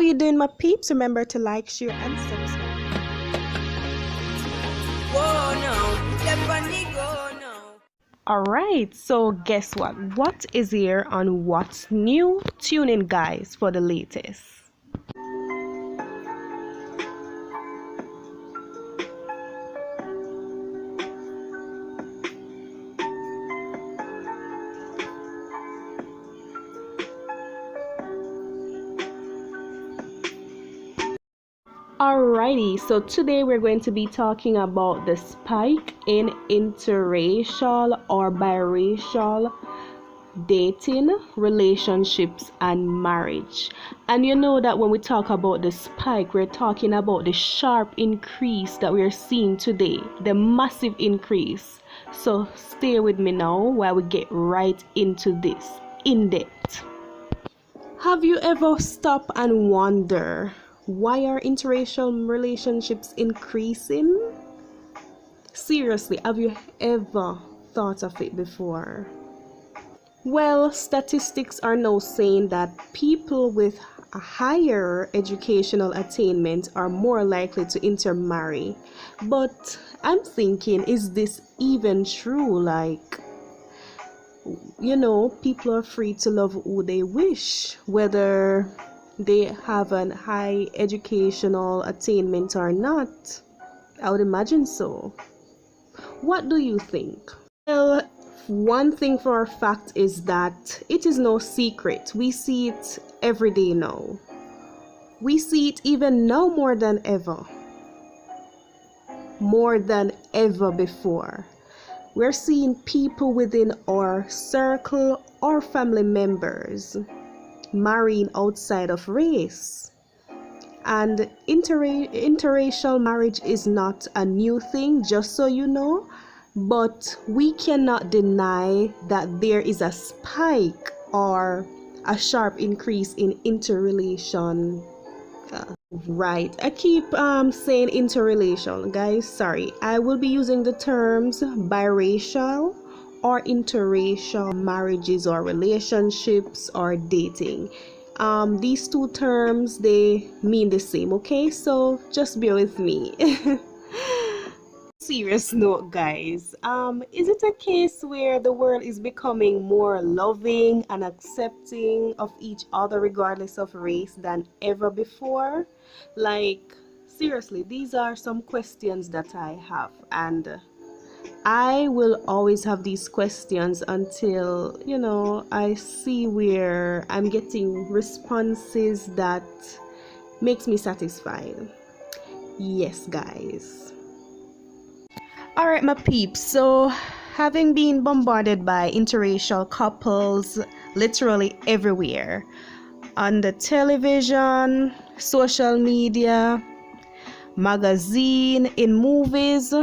you doing, my peeps? Remember to like, share, and subscribe. Alright, so guess what? What is here on What's New? Tune in, guys, for the latest. Alrighty, so today we're going to be talking about the spike in interracial or biracial dating, relationships, and marriage. And you know that when we talk about the spike, we're talking about the sharp increase that we're seeing today, the massive increase. So stay with me now while we get right into this in depth. Have you ever stopped and wonder, why are interracial relationships increasing? Seriously, have you ever thought of it before? Well, statistics are now saying that people with a higher educational attainment are more likely to intermarry. But I'm thinking, is this even true? Like, you know, people are free to love who they wish, whether they have a high educational attainment or not. I would imagine so. What do you think? Well, one thing for a fact is that it is no secret. We see it every day now. We see it even now more than ever. More than ever before. We're seeing people within our circle or family members marrying outside of race. And interracial marriage is not a new thing, just so you know, but we cannot deny that there is a spike or a sharp increase in interrelation. Right, I keep saying interrelation, guys. Sorry, I will be using the terms biracial or interracial marriages or relationships or dating. These two terms, they mean the same, okay? So just bear with me. Serious note, guys, is it a case where the world is becoming more loving and accepting of each other regardless of race than ever before? Like, seriously, these are some questions that I have, and I will always have these questions until, you know, I see where I'm getting responses that makes me satisfied. Yes, guys. Alright, my peeps, so having been bombarded by interracial couples literally everywhere, on the television, social media, magazine, in movies,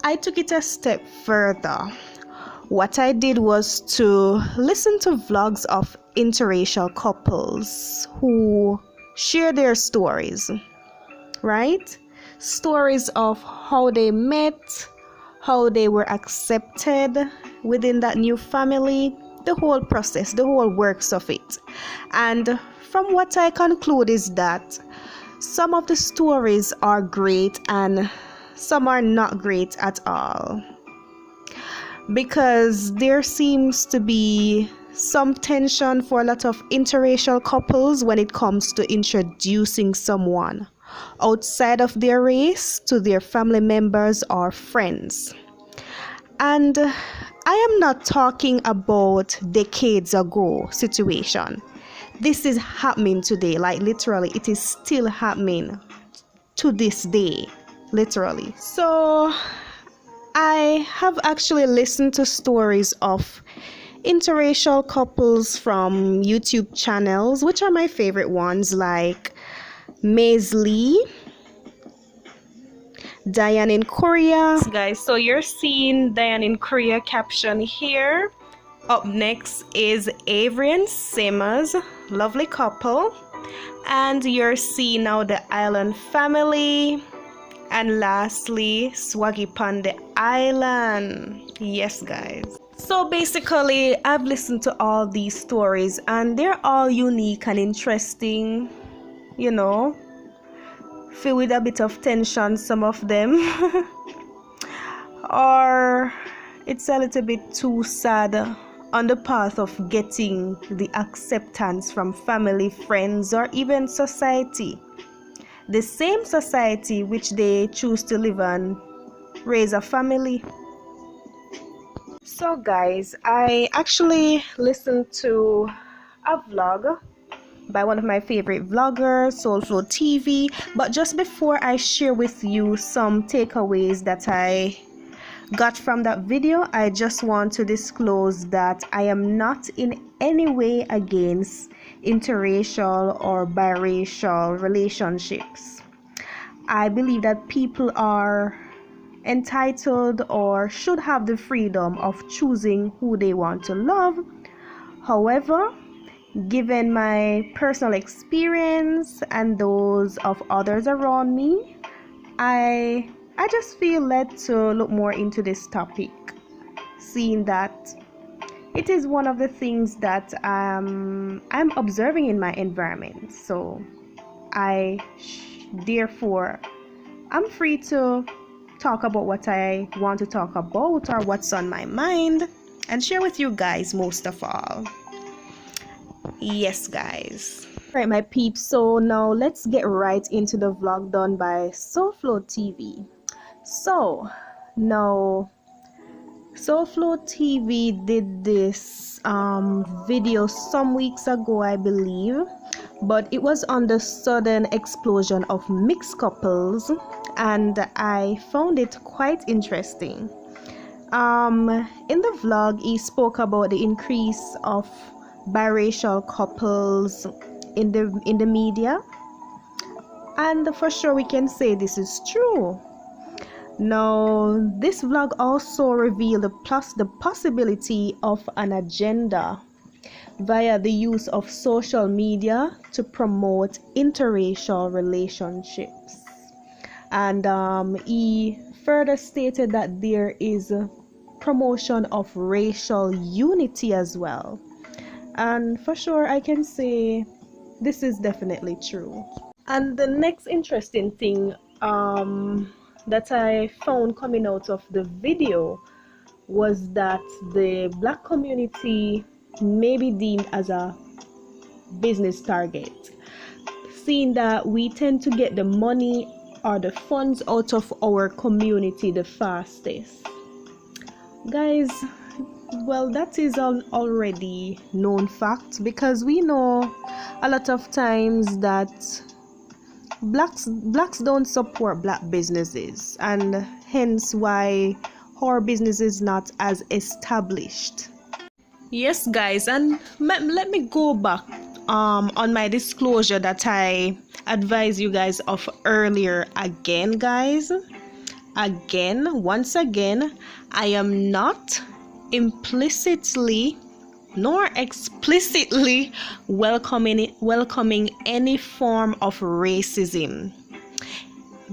I took it a step further. What I did was to listen to vlogs of interracial couples who share their stories, right? Stories of how they met, how they were accepted within that new family, the whole process, the whole works of it. And from what I conclude is that some of the stories are great and some are not great at all, because there seems to be some tension for a lot of interracial couples when it comes to introducing someone outside of their race to their family members or friends. And I am not talking about decades ago situation. This is happening today, like literally it is still happening to this day, literally. So I have actually listened to stories of interracial couples from YouTube channels, which are my favorite ones, like Maze Lee, Diane in Korea. Guys, so you're seeing Diane in Korea caption here. Up next is Avery and Simmers, lovely couple. And you're seeing now the Island family. And lastly, Swaggy Pon the Island. Yes, guys. So basically, I've listened to all these stories and they're all unique and interesting. you know, filled with a bit of tension, some of them, or it's a little bit too sad on the path of getting the acceptance from family, friends, or even society. The same society which they choose to live and raise a family. So guys, I actually listened to a vlog by one of my favorite vloggers, Soulflow TV. But just before I share with you some takeaways that I got from that video, I just want to disclose that I am not in any way against interracial or biracial relationships. I believe that people are entitled or should have the freedom of choosing who they want to love. However, given my personal experience and those of others around me, I just feel led to look more into this topic, seeing that it is one of the things that I'm observing in my environment. So therefore, I'm free to talk about what I want to talk about or what's on my mind and share with you guys most of all. Yes, guys. Alright, my peeps, so now let's get right into the vlog done by Soulflow TV. So now Soulflow TV did this video some weeks ago, I believe, but it was on the sudden explosion of mixed couples, and I found it quite interesting. In the vlog, he spoke about the increase of biracial couples in the media, and for sure we can say this is true. Now, this vlog also revealed the possibility of an agenda via the use of social media to promote interracial relationships. And he further stated that there is a promotion of racial unity as well. And for sure, I can say this is definitely true. And the next interesting thing that I found coming out of the video was that the Black community may be deemed as a business target, seeing that we tend to get the money or the funds out of our community the fastest. Guys, well, that is an already known fact, because we know a lot of times that blacks don't support black businesses, and hence why our business is not as established. Yes, guys, and let me go back on my disclosure that I advised you guys of earlier again, guys. Once again, I am not implicitly nor explicitly welcoming any form of racism.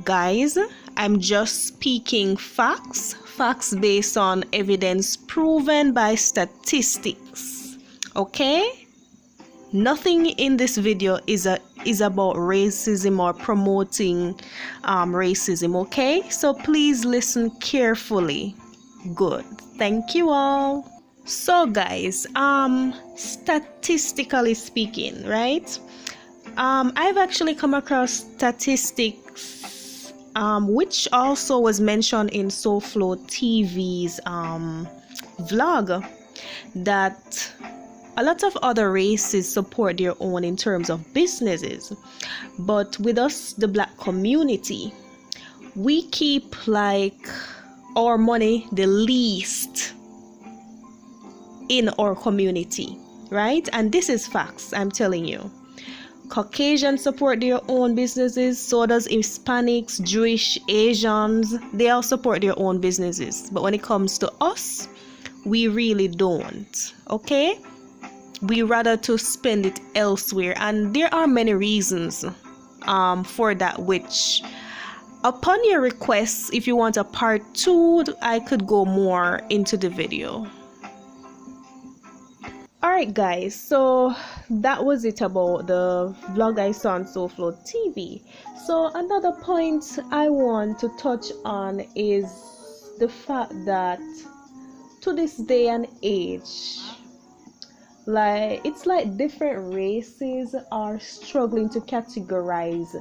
Guys, I'm just speaking facts based on evidence proven by statistics. Okay? Nothing in this video is about racism or promoting racism, okay? So please listen carefully. Good. Thank you all. So guys, statistically speaking, right? I've actually come across statistics which also was mentioned in Soulflow TV's vlog, that a lot of other races support their own in terms of businesses, but with us, the black community, we keep like our money the least in our community, right? And this is facts, I'm telling you. Caucasians support their own businesses, so does Hispanics, Jewish, Asians. They all support their own businesses, but when it comes to us, we really don't. Okay, we rather to spend it elsewhere, and there are many reasons for that, which upon your request, if you want a part 2, I could go more into the video. Alright guys, so that was it about the vlog I saw on SoFlo TV. So another point I want to touch on is the fact that to this day and age, like it's like different races are struggling to categorize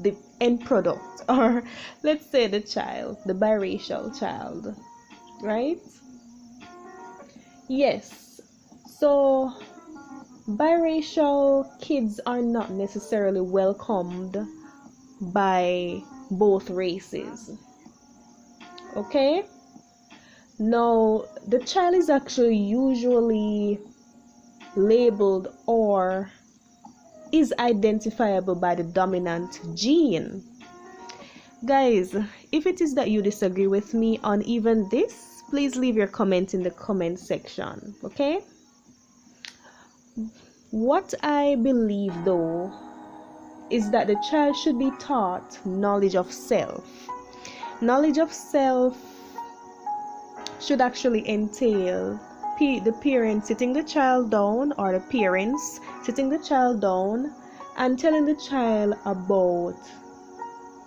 the end product, or let's say the child, the biracial child, right? Yes. So biracial kids are not necessarily welcomed by both races. Okay? Now, the child is actually usually labeled or is identifiable by the dominant gene. Guys, if it is that you disagree with me on even this, please leave your comment in the comment section, okay? What I believe though is that the child should be taught knowledge of self. Knowledge of self should actually entail the parents sitting the child down, or the parents sitting the child down and telling the child about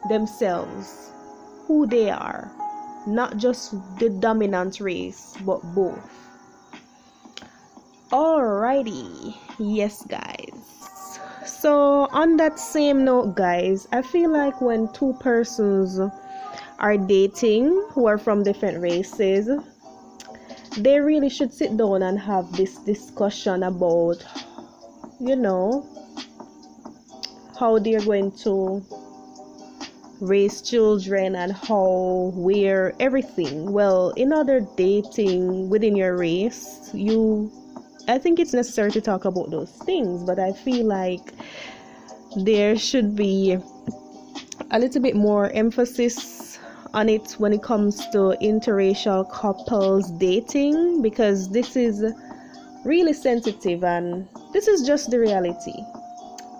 themselves, who they are, not just the dominant race but both. Alrighty, yes guys, so on that same note guys, I feel like when two persons are dating who are from different races, they really should sit down and have this discussion about, you know, how they're going to raise children and how, where, everything. Well, in other dating within your race, I think it's necessary to talk about those things, but I feel like there should be a little bit more emphasis on it when it comes to interracial couples dating, because this is really sensitive and this is just the reality.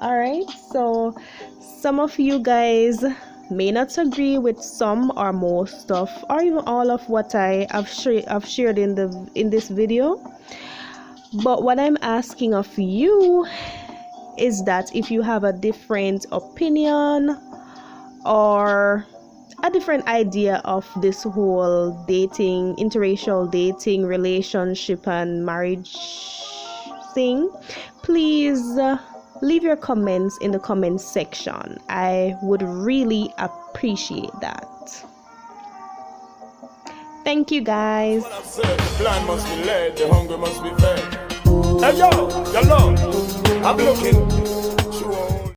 All right, so some of you guys may not agree with some or most of, or even all of what I have shared in this video, but what I'm asking of you is that if you have a different opinion or a different idea of this whole dating, interracial dating, relationship and marriage thing, please leave your comments in the comment section. I would really appreciate that. Thank you guys. The plan must be led, the hunger must be fed. Hey yo, I'm looking